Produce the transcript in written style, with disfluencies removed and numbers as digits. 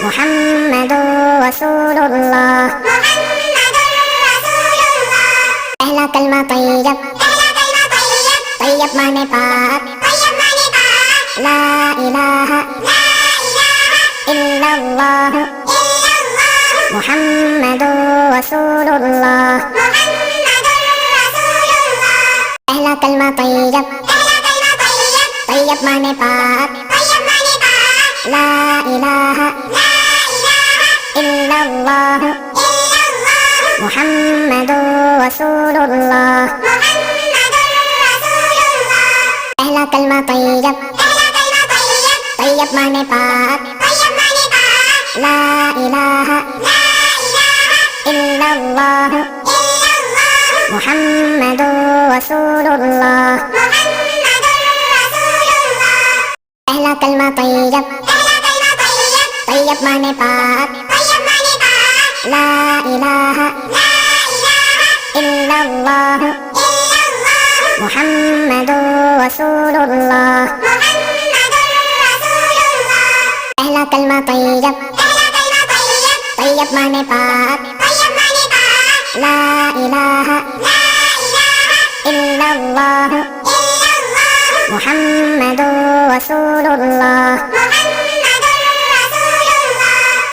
محمد رسول اللہ پہلا کلمہ طیب طیب مانے پاک لا الہ الا اللہ محمد رسول اللہ پہلا کلمہ طیب طیب مانے پاک لا الہ الا اللہ محمد رسول اللہ پہلا کلمہ طیب طیب مانے پاک لا الہ الا اللہ محمد رسول اللہ پہلا کلمہ طیب طیب مانے پاک لا الہ الا اللہ محمد رسول اللہ پہلا کلمہ طیب طیب مانے پاک لا الہ الا اللہ محمد رسول اللہ